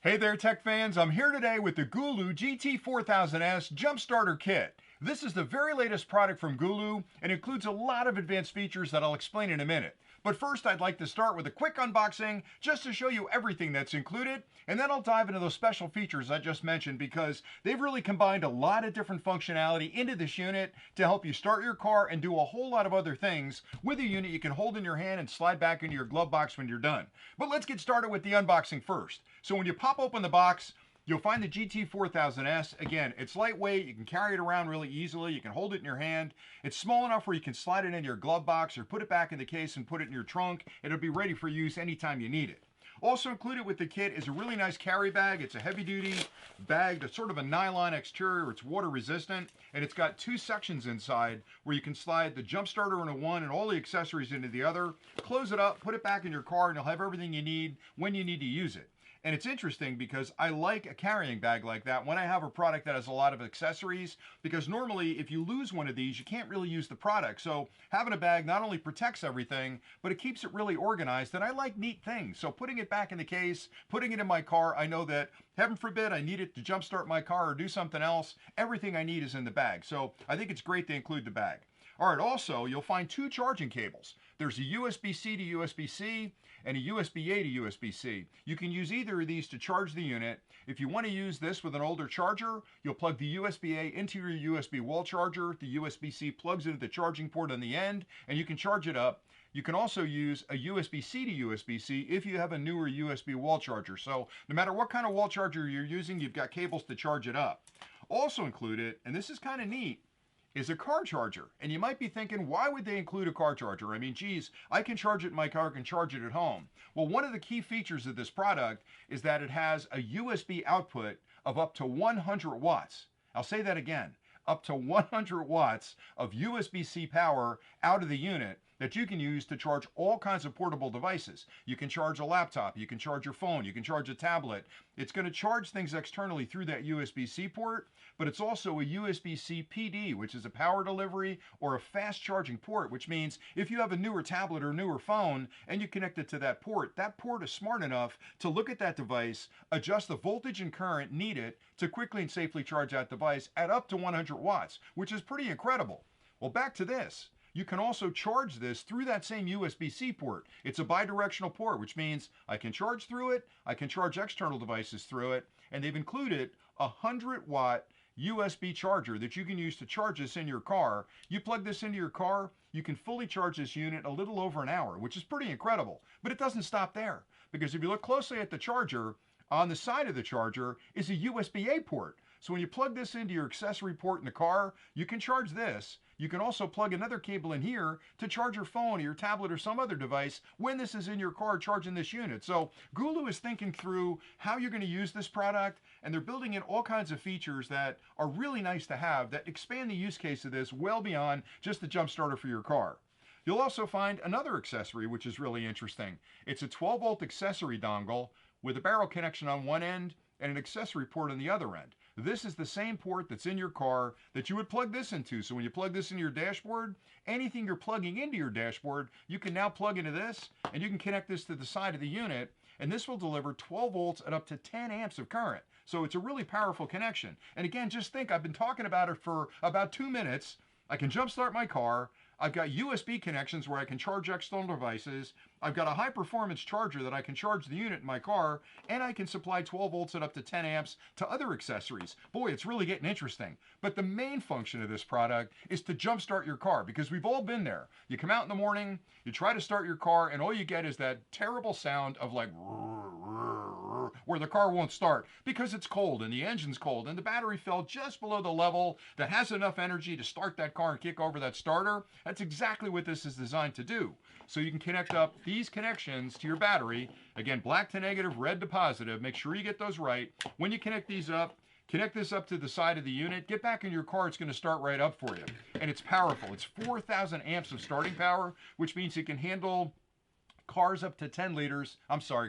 Hey there, tech fans. I'm here today with the GOOLOO GT4000S Jump Starter Kit. This is the very latest product from GOOLOO and includes a lot of advanced features that I'll explain in a minute. But first, I'd like to start with a quick unboxing just to show you everything that's included, and then I'll dive into those special features I just mentioned because they've really combined a lot of different functionality into this unit to help you start your car and do a whole lot of other things with a unit you can hold in your hand and slide back into your glove box when you're done. But let's get started with the unboxing first. So when you pop open the box, you'll find the GT4000S. Again, it's lightweight. You can carry it around really easily. You can hold it in your hand. It's small enough where you can slide it into your glove box or put it back in the case and put it in your trunk. It'll be ready for use anytime you need it. Also included with the kit is a really nice carry bag. It's a heavy-duty bag that's sort of a nylon exterior. It's water resistant, and it's got two sections inside where you can slide the jump starter into one and all the accessories into the other. Close it up, put it back in your car, and you'll have everything you need when you need to use it. And it's interesting because I like a carrying bag like that when I have a product that has a lot of accessories, because normally if you lose one of these, you can't really use the product. So having a bag not only protects everything, but it keeps it really organized, and I like neat things. So putting it back in the case, putting it in my car, I know that, heaven forbid, I need it to jumpstart my car or do something else, everything I need is in the bag. So I think it's great to include the bag. All right, also, you'll find two charging cables. There's a USB-C to USB-C and a USB-A to USB-C. You can use either of these to charge the unit. If you want to use this with an older charger, you'll plug the USB-A into your USB wall charger. The USB-C plugs into the charging port on the end, and you can charge it up. You can also use a USB-C to USB-C if you have a newer USB wall charger. So no matter what kind of wall charger you're using, you've got cables to charge it up. Also included, and this is kind of neat, is a car charger. And you might be thinking, why would they include a car charger? I mean, geez, I can charge it in my car, I can charge it at home. Well, one of the key features of this product is that it has a USB output of up to 100 watts. I'll say that again, up to 100 watts of USB-C power out of the unit that you can use to charge all kinds of portable devices. You can charge a laptop, you can charge your phone, you can charge a tablet. It's going to charge things externally through that USB-C port, but it's also a USB-C PD, which is a power delivery or a fast charging port, which means if you have a newer tablet or newer phone and you connect it to that port is smart enough to look at that device, adjust the voltage and current needed to quickly and safely charge that device at up to 100 watts, which is pretty incredible. Well, back to this. You can also charge this through that same USB-C port. It's a bidirectional port, which means I can charge through it, I can charge external devices through it, and they've included a 100-watt USB charger that you can use to charge this in your car. You plug this into your car, you can fully charge this unit a little over an hour, which is pretty incredible. But it doesn't stop there, because if you look closely at the charger, on the side of the charger is a USB-A port. So when you plug this into your accessory port in the car, you can charge this. You can also plug another cable in here to charge your phone or your tablet or some other device when this is in your car charging this unit. So GOOLOO is thinking through how you're going to use this product, and they're building in all kinds of features that are really nice to have that expand the use case of this well beyond just the jump starter for your car. You'll also find another accessory which is really interesting. It's a 12-volt accessory dongle with a barrel connection on one end and an accessory port on the other end. This is the same port that's in your car that you would plug this into. So when you plug this into your dashboard, anything you're plugging into your dashboard, you can now plug into this, and you can connect this to the side of the unit, and this will deliver 12 volts at up to 10 amps of current. So it's a really powerful connection. And again, just think, I've been talking about it for about 2 minutes. I can jumpstart my car. I've got USB connections where I can charge external devices. I've got a high performance charger that I can charge the unit in my car, and I can supply 12 volts at up to 10 amps to other accessories. Boy, it's really getting interesting. But the main function of this product is to jumpstart your car, because we've all been there. You come out in the morning, you try to start your car, and all you get is that terrible sound of like where the car won't start because it's cold and the engine's cold and the battery fell just below the level that has enough energy to start that car and kick over that starter. That's exactly what this is designed to do. So you can connect up these connections to your battery. Again, black to negative, red to positive. Make sure you get those right. When you connect these up, connect this up to the side of the unit, get back in your car, it's going to start right up for you. And it's powerful. It's 4,000 amps of starting power, which means it can handle cars up to 10 liters,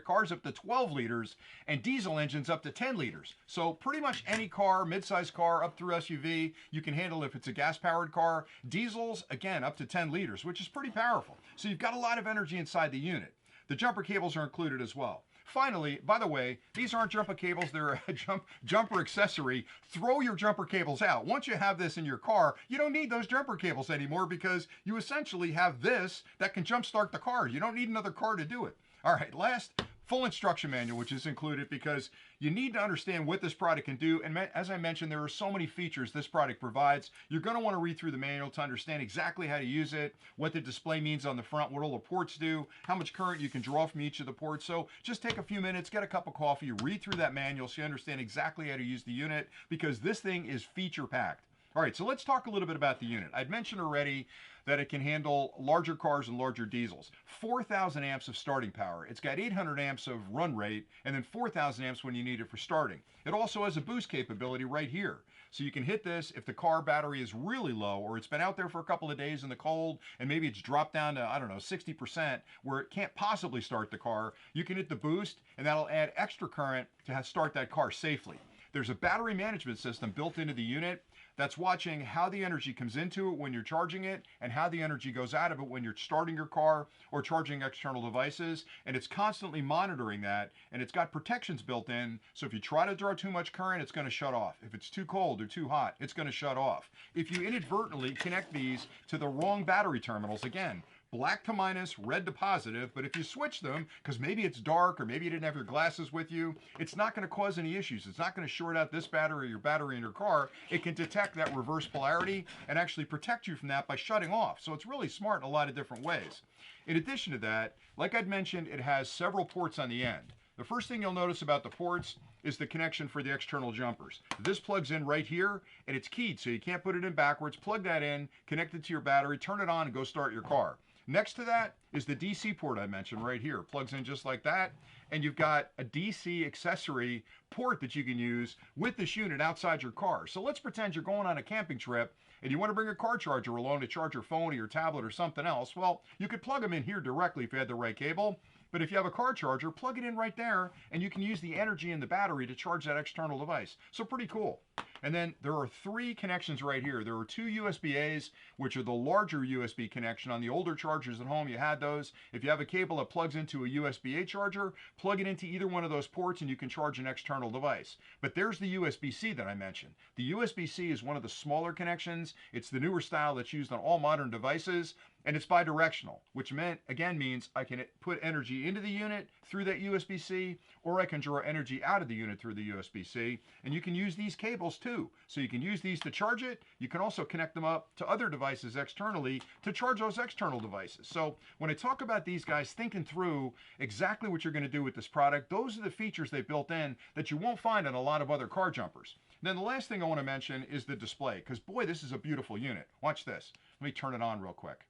cars up to 12 liters, and diesel engines up to 10 liters. So pretty much any car, mid-sized car, up through SUV, you can handle if it's a gas-powered car. Diesels, again, up to 10 liters, which is pretty powerful. So you've got a lot of energy inside the unit. The jumper cables are included as well. Finally, by the way, these aren't jumper cables, they're a jumper accessory. Throw your jumper cables out. Once you have this in your car, you don't need those jumper cables anymore because you essentially have this that can jumpstart the car. You don't need another car to do it. All right, last, full instruction manual, which is included because you need to understand what this product can do. And as I mentioned, there are so many features this product provides. You're going to want to read through the manual to understand exactly how to use it, what the display means on the front, what all the ports do, how much current you can draw from each of the ports. So just take a few minutes, get a cup of coffee, read through that manual so you understand exactly how to use the unit, because this thing is feature packed. All right, so let's talk a little bit about the unit. I'd mentioned already that it can handle larger cars and larger diesels. 4,000 amps of starting power. It's got 800 amps of run rate, and then 4,000 amps when you need it for starting. It also has a boost capability right here. So you can hit this if the car battery is really low, or it's been out there for a couple of days in the cold, and maybe it's dropped down to, I don't know, 60%, where it can't possibly start the car. You can hit the boost, and that'll add extra current to start that car safely. There's a battery management system built into the unit that's watching how the energy comes into it when you're charging it and how the energy goes out of it when you're starting your car or charging external devices. And it's constantly monitoring that, and it's got protections built in. So if you try to draw too much current, it's going to shut off. If it's too cold or too hot, it's going to shut off. If you inadvertently connect these to the wrong battery terminals, again, black to minus, red to positive, but if you switch them, because maybe it's dark or maybe you didn't have your glasses with you, it's not going to cause any issues. It's not going to short out this battery or your battery in your car. It can detect that reverse polarity and actually protect you from that by shutting off. So it's really smart in a lot of different ways. In addition to that, like I'd mentioned, it has several ports on the end. The first thing you'll notice about the ports is the connection for the external jumpers. This plugs in right here, and it's keyed, so you can't put it in backwards. Plug that in, connect it to your battery, turn it on, and go start your car. Next to that is the DC port I mentioned right here. Plugs in just like that. And you've got a DC accessory port that you can use with this unit outside your car. So let's pretend you're going on a camping trip and you want to bring a car charger along to charge your phone or your tablet or something else. Well, you could plug them in here directly if you had the right cable. But if you have a car charger, plug it in right there, and you can use the energy in the battery to charge that external device. So pretty cool. And then there are 3 connections right here. There are 2 USB-As, which are the larger USB connection. On the older chargers at home, you had those. If you have a cable that plugs into a USB-A charger, plug it into either one of those ports and you can charge an external device. But there's the USB-C that I mentioned. The USB-C is one of the smaller connections. It's the newer style that's used on all modern devices, and it's bidirectional, which means I can put energy into the unit through that USB-C, or I can draw energy out of the unit through the USB-C. And you can use these cables too. So you can use these to charge it. You can also connect them up to other devices externally to charge those external devices. So when I talk about these guys thinking through exactly what you're going to do with this product, those are the features they built in that you won't find on a lot of other car jumpers. Then the last thing I want to mention is the display, because boy, this is a beautiful unit. Watch this. Let me turn it on real quick.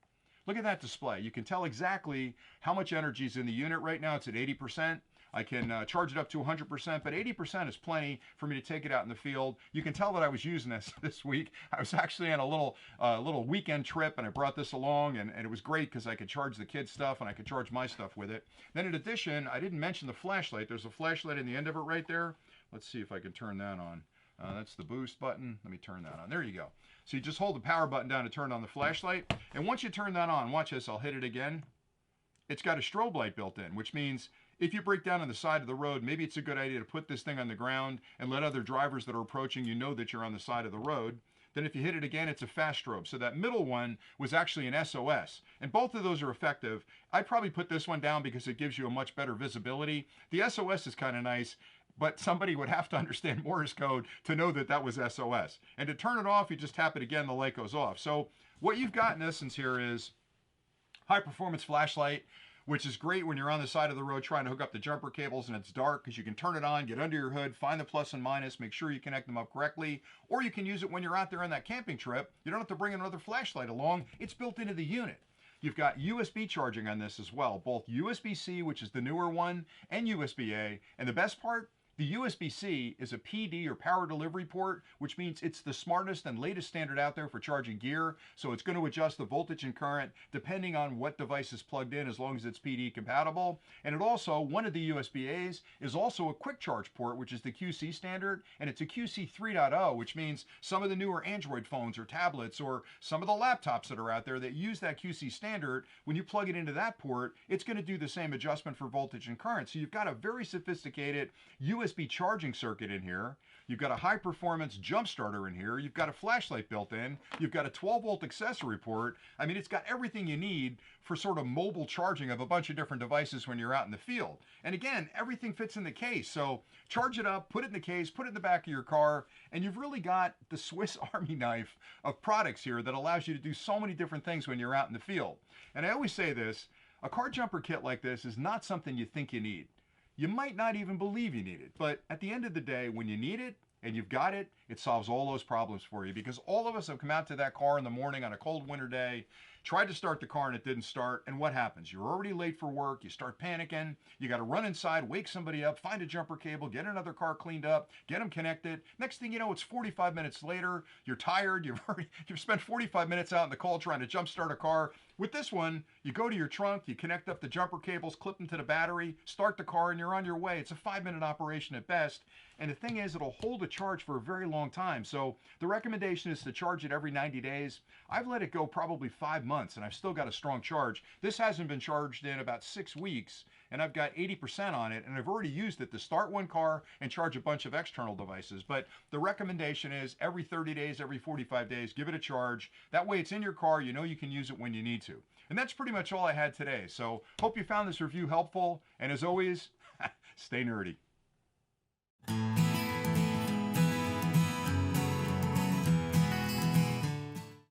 Look at that display. You can tell exactly how much energy is in the unit right now. It's at 80%. I can charge it up to 100%, but 80% is plenty for me to take it out in the field. You can tell that I was using this week. I was actually on a little weekend trip, and I brought this along, and it was great because I could charge the kids' stuff and I could charge my stuff with it. Then in addition, I didn't mention the flashlight. There's a flashlight in the end of it right there. Let's see if I can turn that on. That's the boost button. Let me turn that on. There you go. So you just hold the power button down to turn on the flashlight. And once you turn that on, watch this, I'll hit it again. It's got a strobe light built in, which means if you break down on the side of the road, maybe it's a good idea to put this thing on the ground and let other drivers that are approaching you know that you're on the side of the road. Then if you hit it again, it's a fast strobe. So that middle one was actually an SOS. And both of those are effective. I'd probably put this one down because it gives you a much better visibility. The SOS is kind of nice, but somebody would have to understand Morse code to know that that was SOS. And to turn it off, you just tap it again, the light goes off. So what you've got in essence here is high performance flashlight, which is great when you're on the side of the road trying to hook up the jumper cables and it's dark, because you can turn it on, get under your hood, find the plus and minus, make sure you connect them up correctly. Or you can use it when you're out there on that camping trip. You don't have to bring another flashlight along. It's built into the unit. You've got USB charging on this as well, both USB-C, which is the newer one, and USB-A. And the best part, The USB-C is a PD or power delivery port, which means it's the smartest and latest standard out there for charging gear. So it's going to adjust the voltage and current depending on what device is plugged in, as long as it's PD compatible. And it also, one of the USB-As is also a quick charge port, which is the QC standard, and it's a QC 3.0, which means some of the newer Android phones or tablets or some of the laptops that are out there that use that QC standard, when you plug it into that port, it's going to do the same adjustment for voltage and current. So you've got a very sophisticated USB charging circuit in here. You've got a high performance jump starter in here. You've got a flashlight built in. You've got a 12-volt accessory port. I mean, it's got everything you need for sort of mobile charging of a bunch of different devices when you're out in the field. And again, everything fits in the case. So charge it up, put it in the case, put it in the back of your car, and you've really got the Swiss Army knife of products here that allows you to do so many different things when you're out in the field. And I always say this, a car jumper kit like this is not something you think you need. You might not even believe you need it, but at the end of the day, when you need it and you've got it, it solves all those problems for you, because all of us have come out to that car in the morning on a cold winter day, tried to start the car and it didn't start, and what happens? You're already late for work, you start panicking, you got to run inside, wake somebody up, find a jumper cable, get another car cleaned up, get them connected. Next thing you know, it's 45 minutes later, you're tired, you've spent 45 minutes out in the cold trying to jump start a car. With this one, you go to your trunk, you connect up the jumper cables, clip them to the battery, start the car, and you're on your way. It's a 5-minute operation at best. And the thing is, it'll hold a charge for a very long time. So the recommendation is to charge it every 90 days. I've let it go probably 5 months, and I've still got a strong charge. This hasn't been charged in about 6 weeks, and I've got 80% on it, and I've already used it to start one car and charge a bunch of external devices. But the recommendation is every 30 days, every 45 days, give it a charge. That way it's in your car, you know you can use it when you need to. And that's pretty much all I had today. So hope you found this review helpful, and as always, stay nerdy.